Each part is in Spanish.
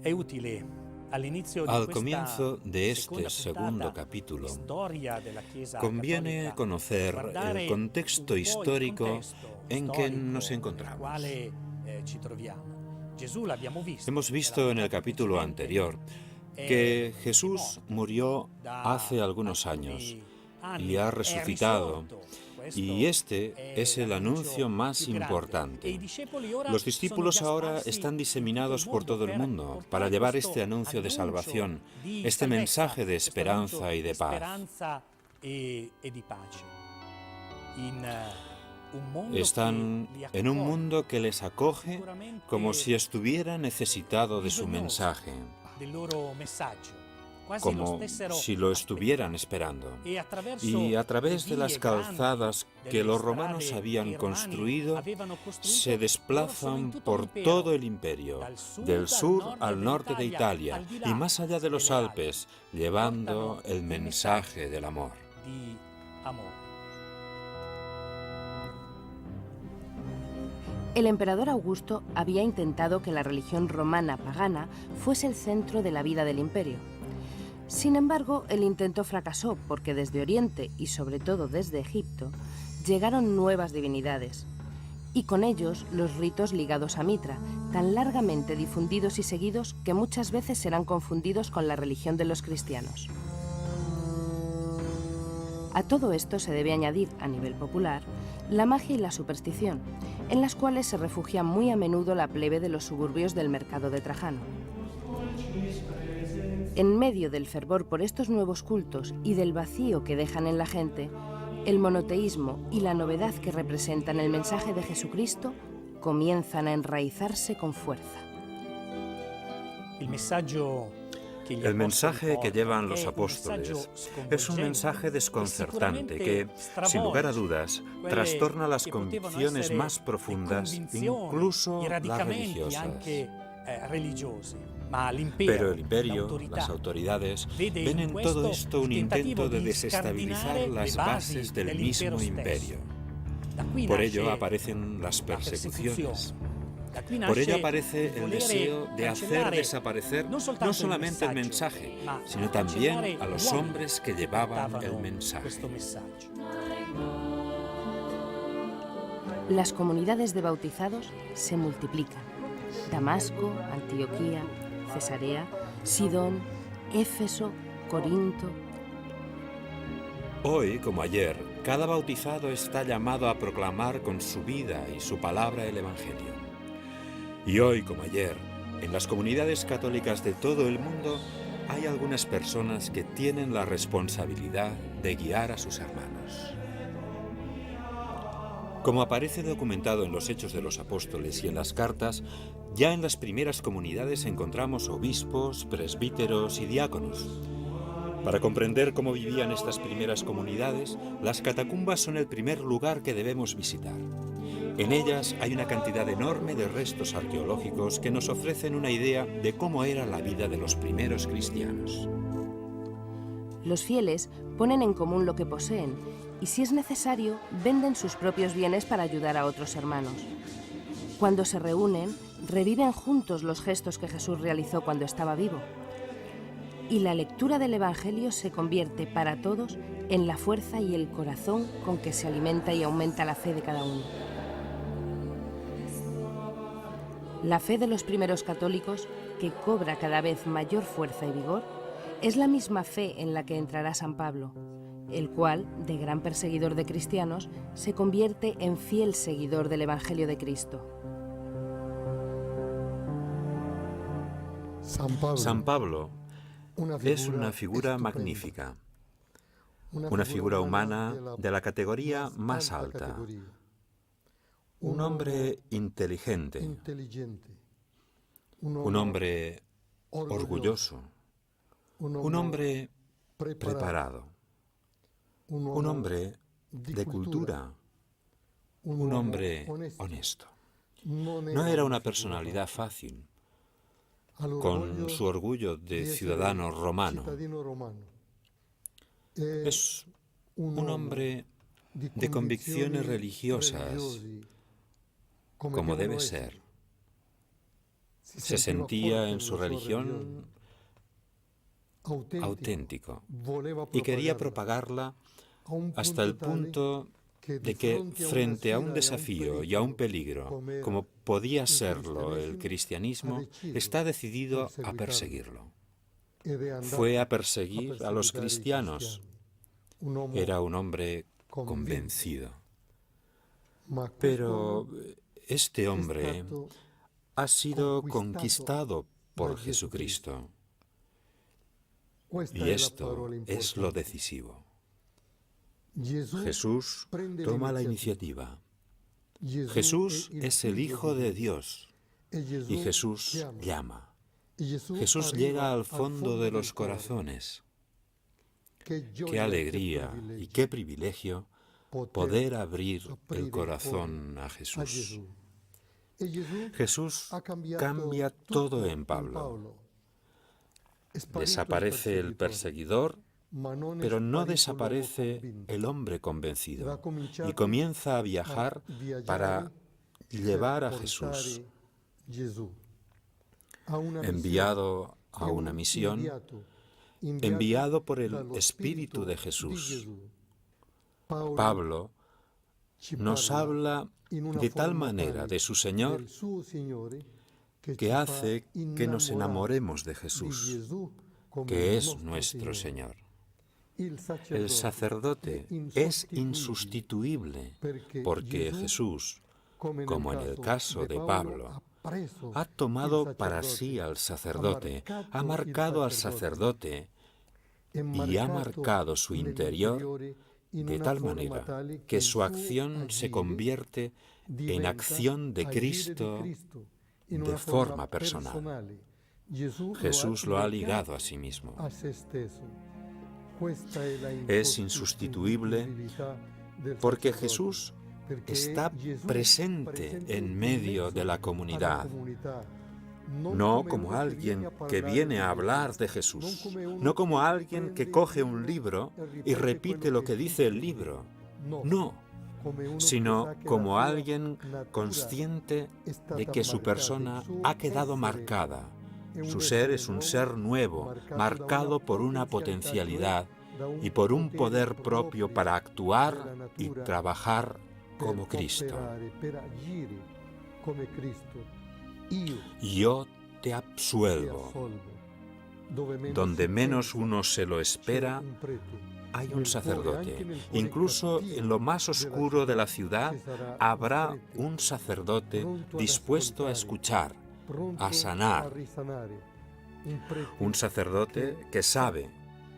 Al comienzo de este segundo capítulo, conviene conocer el contexto histórico en que nos encontramos. Hemos visto en el capítulo anterior que Jesús murió hace algunos años y ha resucitado, y este es el anuncio más importante. Los discípulos ahora están diseminados por todo el mundo para llevar este anuncio de salvación, este mensaje de esperanza y de paz. Están en un mundo que les acoge como si estuviera necesitado de su mensaje, como si lo estuvieran esperando. Y a través de las calzadas que los romanos habían construido, se desplazan por todo el imperio, del sur al norte de Italia y más allá de los Alpes, llevando el mensaje del amor. El emperador Augusto había intentado que la religión romana pagana fuese el centro de la vida del imperio. Sin embargo, el intento fracasó porque desde Oriente y sobre todo desde Egipto llegaron nuevas divinidades y con ellos los ritos ligados a Mitra, tan largamente difundidos y seguidos que muchas veces serán confundidos con la religión de los cristianos. A todo esto se debe añadir, a nivel popular, la magia y la superstición, en las cuales se refugia muy a menudo la plebe de los suburbios del mercado de Trajano. En medio del fervor por estos nuevos cultos y del vacío que dejan en la gente, el monoteísmo y la novedad que representan el mensaje de Jesucristo comienzan a enraizarse con fuerza. El mensaje que llevan los apóstoles es un mensaje desconcertante que, sin lugar a dudas, trastorna las convicciones más profundas, incluso las religiosas. Pero el imperio, las autoridades, ven en todo esto un intento de desestabilizar las bases del mismo imperio. Por ello aparecen las persecuciones. Por ello aparece el deseo de hacer desaparecer no solamente el mensaje, sino también a los hombres que llevaban el mensaje. Las comunidades de bautizados se multiplican. Damasco, Antioquía, Cesarea, Sidón, Éfeso, Corinto. Hoy, como ayer, cada bautizado está llamado a proclamar con su vida y su palabra el Evangelio. Y hoy, como ayer, en las comunidades católicas de todo el mundo, hay algunas personas que tienen la responsabilidad de guiar a sus hermanos. Como aparece documentado en los Hechos de los Apóstoles y en las cartas, ya en las primeras comunidades encontramos obispos, presbíteros y diáconos. Para comprender cómo vivían estas primeras comunidades, las catacumbas son el primer lugar que debemos visitar. En ellas hay una cantidad enorme de restos arqueológicos que nos ofrecen una idea de cómo era la vida de los primeros cristianos. Los fieles ponen en común lo que poseen y, si es necesario, venden sus propios bienes para ayudar a otros hermanos. Cuando se reúnen, reviven juntos los gestos que Jesús realizó cuando estaba vivo. Y la lectura del Evangelio se convierte para todos en la fuerza y el corazón con que se alimenta y aumenta la fe de cada uno. La fe de los primeros católicos, que cobra cada vez mayor fuerza y vigor, es la misma fe en la que entrará San Pablo, el cual, de gran perseguidor de cristianos, se convierte en fiel seguidor del Evangelio de Cristo. San Pablo es una figura magnífica, una figura humana de la categoría más alta, un hombre inteligente, un hombre orgulloso, un hombre preparado, un hombre de cultura, un hombre honesto. No era una personalidad fácil, con su orgullo de ciudadano romano. Es un hombre de convicciones religiosas, como debe ser. Se sentía en su religión auténtico y quería propagarla hasta el punto de que, frente a un desafío y a un peligro, como podía serlo el cristianismo, está decidido a perseguirlo. Fue a perseguir a los cristianos. Era un hombre convencido. Pero este hombre ha sido conquistado por Jesucristo. Y esto es lo decisivo. Jesús toma la iniciativa. Jesús es el Hijo de Dios y Jesús llama. Jesús llega al fondo de los corazones. Qué alegría y qué privilegio poder abrir el corazón a Jesús. Jesús cambia todo en Pablo. Desaparece el perseguidor, pero no desaparece el hombre convencido y comienza a viajar para llevar a Jesús. Enviado a una misión, enviado por el Espíritu de Jesús. Pablo nos habla de tal manera de su Señor que hace que nos enamoremos de Jesús, que es nuestro Señor. El sacerdote es insustituible porque Jesús, como en el caso de Pablo, ha tomado para sí al sacerdote, ha marcado al sacerdote y ha marcado su interior de tal manera que su acción se convierte en acción de Cristo de forma personal. Jesús lo ha ligado a sí mismo. Es insustituible porque Jesús está presente en medio de la comunidad, no como alguien que viene a hablar de Jesús, no como alguien que coge un libro y repite lo que dice el libro, no, sino como alguien consciente de que su persona ha quedado marcada. Su ser es un ser nuevo, marcado por una potencialidad y por un poder propio para actuar y trabajar como Cristo. Yo te absuelvo. Donde menos uno se lo espera, hay un sacerdote. Incluso en lo más oscuro de la ciudad habrá un sacerdote dispuesto a escuchar, a sanar. Un sacerdote que sabe,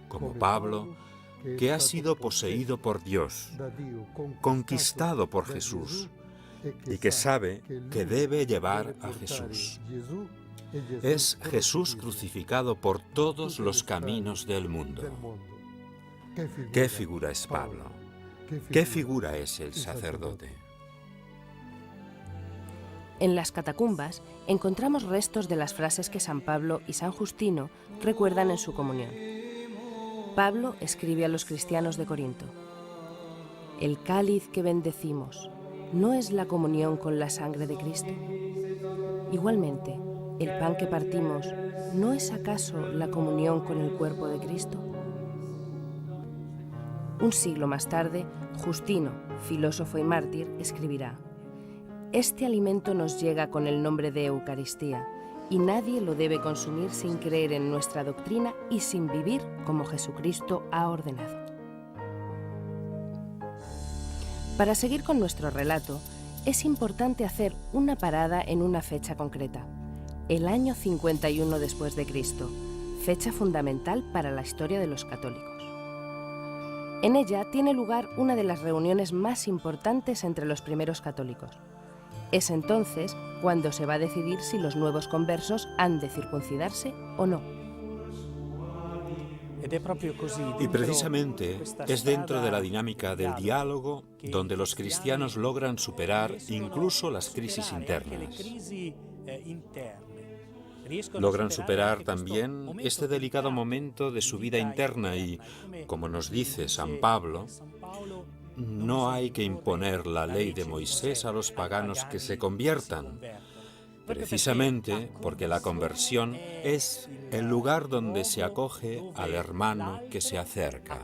como Pablo, que ha sido poseído por Dios, conquistado por Jesús, y que sabe que debe llevar a Jesús. Es Jesús crucificado por todos los caminos del mundo. ¿Qué figura es Pablo? ¿Qué figura es el sacerdote? En las catacumbas encontramos restos de las frases que San Pablo y San Justino recuerdan en su comunión. Pablo escribe a los cristianos de Corinto: «El cáliz que bendecimos, ¿no es la comunión con la sangre de Cristo? Igualmente, el pan que partimos, ¿no es acaso la comunión con el cuerpo de Cristo?». Un siglo más tarde, Justino, filósofo y mártir, escribirá: «Este alimento nos llega con el nombre de Eucaristía, y nadie lo debe consumir sin creer en nuestra doctrina y sin vivir como Jesucristo ha ordenado». Para seguir con nuestro relato, es importante hacer una parada en una fecha concreta: el año 51 después de Cristo, fecha fundamental para la historia de los católicos. En ella tiene lugar una de las reuniones más importantes entre los primeros católicos. Es entonces cuando se va a decidir si los nuevos conversos han de circuncidarse o no. Y precisamente es dentro de la dinámica del diálogo donde los cristianos logran superar incluso las crisis internas. Logran superar también este delicado momento de su vida interna y, como nos dice San Pablo, no hay que imponer la ley de Moisés a los paganos que se conviertan, precisamente porque la conversión es el lugar donde se acoge al hermano que se acerca.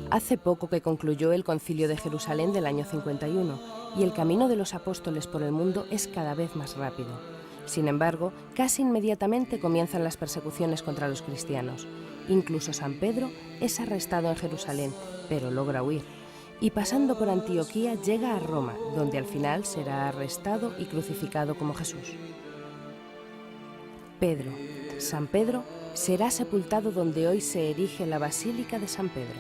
Hace poco que concluyó el Concilio de Jerusalén del año 51 y el camino de los apóstoles por el mundo es cada vez más rápido. Sin embargo, casi inmediatamente comienzan las persecuciones contra los cristianos. Incluso San Pedro es arrestado en Jerusalén, pero logra huir. Y pasando por Antioquía llega a Roma, donde al final será arrestado y crucificado como Jesús. San Pedro, será sepultado donde hoy se erige la Basílica de San Pedro.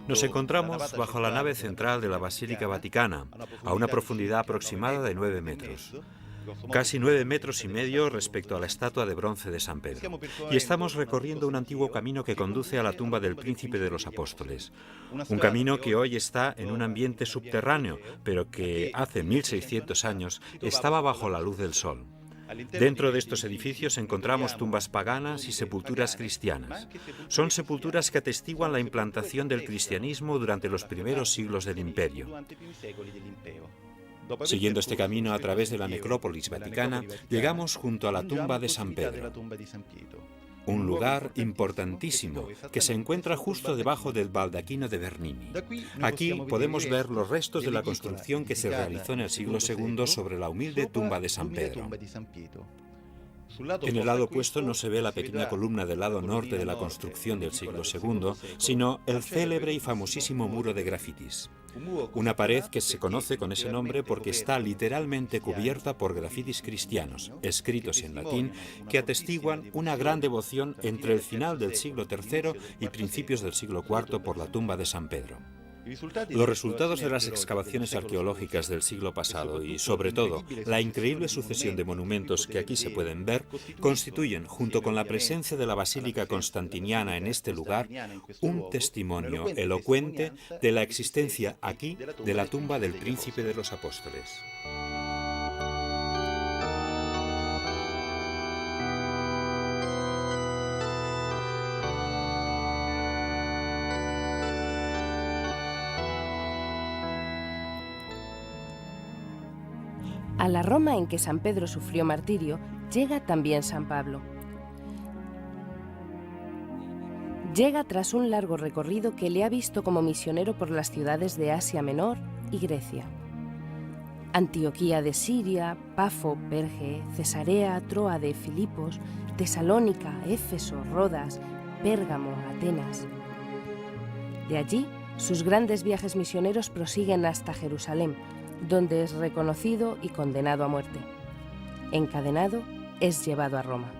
Nos encontramos bajo la nave central de la Basílica Vaticana, a una profundidad aproximada de 9 metros. Casi 9,5 metros respecto a la estatua de bronce de San Pedro. Y estamos recorriendo un antiguo camino que conduce a la tumba del Príncipe de los Apóstoles. Un camino que hoy está en un ambiente subterráneo, pero que hace 1600 años estaba bajo la luz del sol. Dentro de estos edificios encontramos tumbas paganas y sepulturas cristianas. Son sepulturas que atestiguan la implantación del cristianismo durante los primeros siglos del imperio. Siguiendo este camino a través de la necrópolis vaticana, llegamos junto a la tumba de San Pedro. Un lugar importantísimo que se encuentra justo debajo del baldaquino de Bernini. Aquí podemos ver los restos de la construcción que se realizó en el siglo II sobre la humilde tumba de San Pedro. En el lado opuesto no se ve la pequeña columna del lado norte de la construcción del siglo II, sino el célebre y famosísimo muro de grafitis. Una pared que se conoce con ese nombre porque está literalmente cubierta por grafitis cristianos, escritos en latín, que atestiguan una gran devoción entre el final del siglo III y principios del siglo IV por la tumba de San Pedro. Los resultados de las excavaciones arqueológicas del siglo pasado y, sobre todo, la increíble sucesión de monumentos que aquí se pueden ver, constituyen, junto con la presencia de la Basílica Constantiniana en este lugar, un testimonio elocuente de la existencia aquí de la tumba del Príncipe de los Apóstoles. A la Roma en que San Pedro sufrió martirio, llega también San Pablo. Llega tras un largo recorrido que le ha visto como misionero por las ciudades de Asia Menor y Grecia. Antioquía de Siria, Pafo, Perge, Cesarea, Tróade, Filipos, Tesalónica, Éfeso, Rodas, Pérgamo, Atenas. De allí, sus grandes viajes misioneros prosiguen hasta Jerusalén, donde es reconocido y condenado a muerte. Encadenado, es llevado a Roma.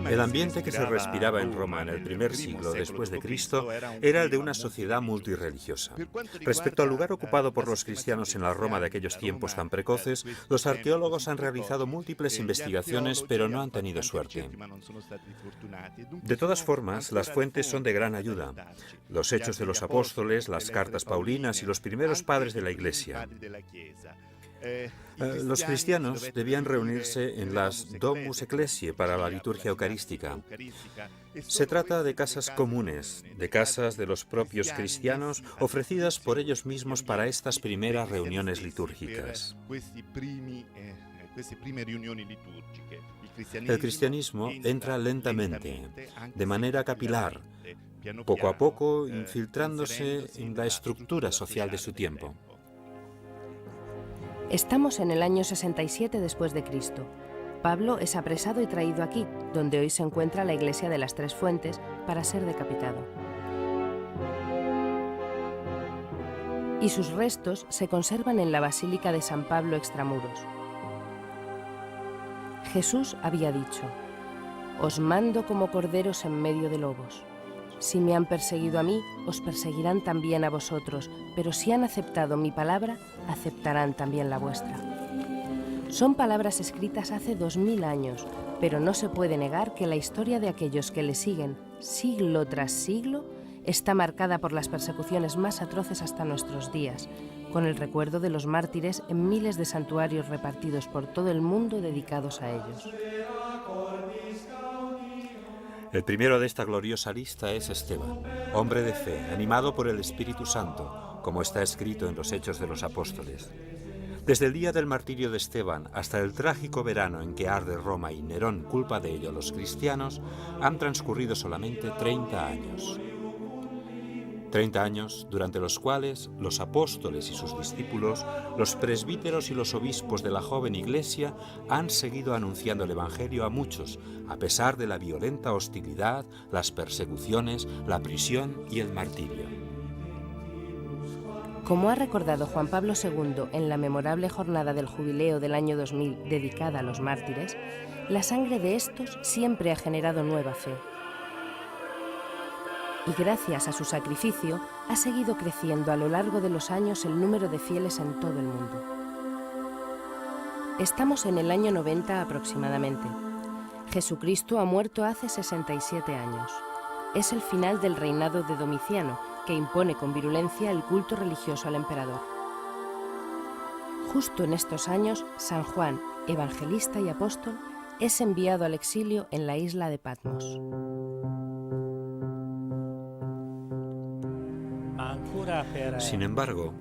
El ambiente que se respiraba en Roma en el primer siglo después de Cristo era el de una sociedad multirreligiosa. Respecto al lugar ocupado por los cristianos en la Roma de aquellos tiempos tan precoces, los arqueólogos han realizado múltiples investigaciones, pero no han tenido suerte. De todas formas, las fuentes son de gran ayuda. Los Hechos de los Apóstoles, las cartas paulinas y los primeros padres de la Iglesia. Los cristianos debían reunirse en las Domus Ecclesiae para la liturgia eucarística. Se trata de casas comunes, de casas de los propios cristianos ofrecidas por ellos mismos para estas primeras reuniones litúrgicas. El cristianismo entra lentamente, de manera capilar, poco a poco infiltrándose en la estructura social de su tiempo. Estamos en el año 67 después de Cristo. Pablo es apresado y traído aquí, donde hoy se encuentra la iglesia de las Tres Fuentes, para ser decapitado. Y sus restos se conservan en la Basílica de San Pablo extramuros. Jesús había dicho: «Os mando como corderos en medio de lobos. Si me han perseguido a mí, os perseguirán también a vosotros, pero si han aceptado mi palabra, aceptarán también la vuestra». Son palabras escritas hace 2000 años, pero no se puede negar que la historia de aquellos que le siguen, siglo tras siglo, está marcada por las persecuciones más atroces hasta nuestros días, con el recuerdo de los mártires en miles de santuarios repartidos por todo el mundo dedicados a ellos. El primero de esta gloriosa lista es Esteban, hombre de fe, animado por el Espíritu Santo, como está escrito en los Hechos de los Apóstoles. Desde el día del martirio de Esteban hasta el trágico verano en que arde Roma y Nerón culpa de ello a los cristianos, han transcurrido solamente 30 años. 30 años durante los cuales los apóstoles y sus discípulos, los presbíteros y los obispos de la joven iglesia han seguido anunciando el Evangelio a muchos, a pesar de la violenta hostilidad, las persecuciones, la prisión y el martirio. Como ha recordado Juan Pablo II en la memorable jornada del jubileo del año 2000 dedicada a los mártires, la sangre de estos siempre ha generado nueva fe. Y gracias a su sacrificio ha seguido creciendo a lo largo de los años el número de fieles en todo el mundo. Estamos en el año 90 aproximadamente. Jesucristo ha muerto hace 67 años. Es el final del reinado de Domiciano, que impone con virulencia el culto religioso al emperador. Justo en estos años, San Juan, evangelista y apóstol, es enviado al exilio en la isla de Patmos. Sin embargo,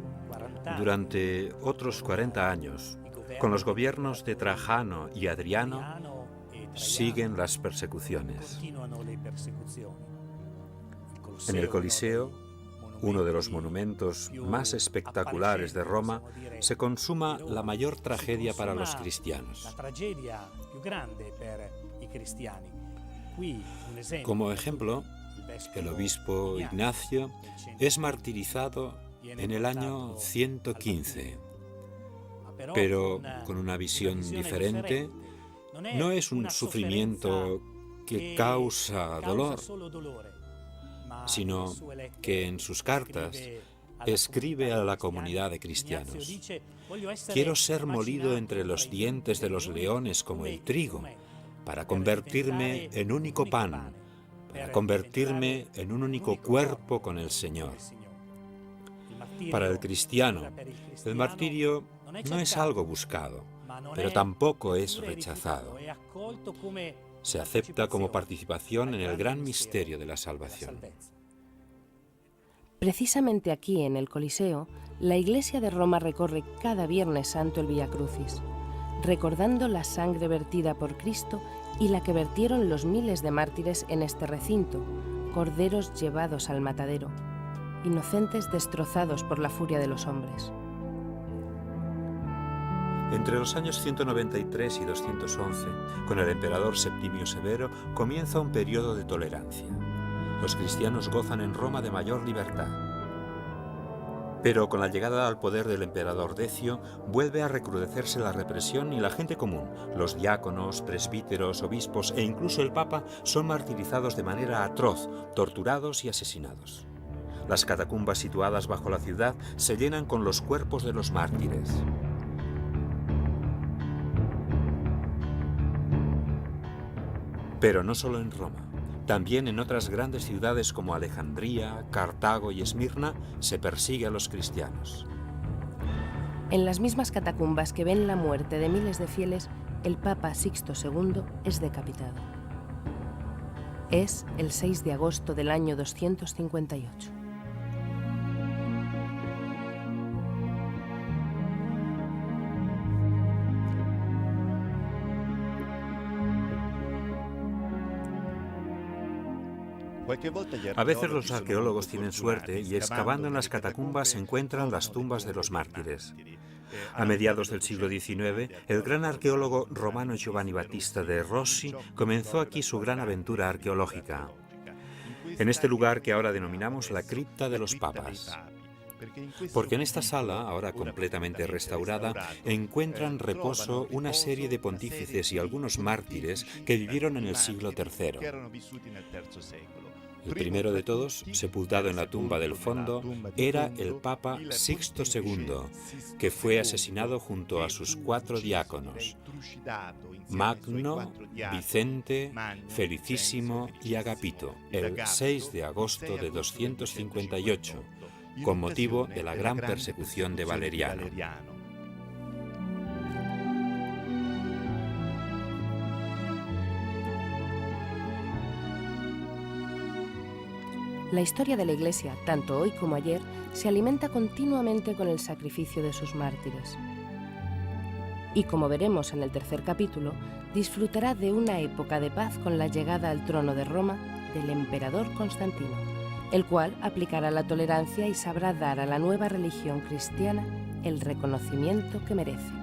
durante otros 40 años, con los gobiernos de Trajano y Adriano, siguen las persecuciones. En el Coliseo, uno de los monumentos más espectaculares de Roma, se consuma la mayor tragedia para los cristianos. Como ejemplo, el obispo Ignacio es martirizado en el año 115, pero con una visión diferente. No es un sufrimiento que causa dolor, sino que en sus cartas escribe a la comunidad de cristianos: quiero ser molido entre los dientes de los leones como el trigo, para convertirme en único pan, para convertirme en un único cuerpo con el Señor. Para el cristiano, el martirio no es algo buscado, pero tampoco es rechazado. Se acepta como participación en el gran misterio de la salvación. Precisamente aquí, en el Coliseo, la Iglesia de Roma recorre cada Viernes Santo el Vía Crucis, recordando la sangre vertida por Cristo y la que vertieron los miles de mártires en este recinto, corderos llevados al matadero, inocentes destrozados por la furia de los hombres. Entre los años 193 y 211, con el emperador Septimio Severo, comienza un periodo de tolerancia. Los cristianos gozan en Roma de mayor libertad. Pero con la llegada al poder del emperador Decio, vuelve a recrudecerse la represión y la gente común, los diáconos, presbíteros, obispos e incluso el Papa son martirizados de manera atroz, torturados y asesinados. Las catacumbas situadas bajo la ciudad se llenan con los cuerpos de los mártires. Pero no solo en Roma. También en otras grandes ciudades como Alejandría, Cartago y Esmirna se persigue a los cristianos. En las mismas catacumbas que ven la muerte de miles de fieles, el Papa Sixto II es decapitado. Es el 6 de agosto del año 258. A veces los arqueólogos tienen suerte y excavando en las catacumbas encuentran las tumbas de los mártires. A mediados del siglo XIX, el gran arqueólogo romano Giovanni Battista de Rossi comenzó aquí su gran aventura arqueológica, en este lugar que ahora denominamos la cripta de los papas. Porque en esta sala, ahora completamente restaurada, encuentran reposo una serie de pontífices y algunos mártires que vivieron en el siglo III. El primero de todos, sepultado en la tumba del fondo, era el Papa Sixto II, que fue asesinado junto a sus 4 diáconos, Magno, Vicente, Felicísimo y Agapito, el 6 de agosto de 258, con motivo de la gran persecución de Valeriano. La historia de la Iglesia, tanto hoy como ayer, se alimenta continuamente con el sacrificio de sus mártires. Y como veremos en el tercer capítulo, disfrutará de una época de paz con la llegada al trono de Roma del emperador Constantino, el cual aplicará la tolerancia y sabrá dar a la nueva religión cristiana el reconocimiento que merece.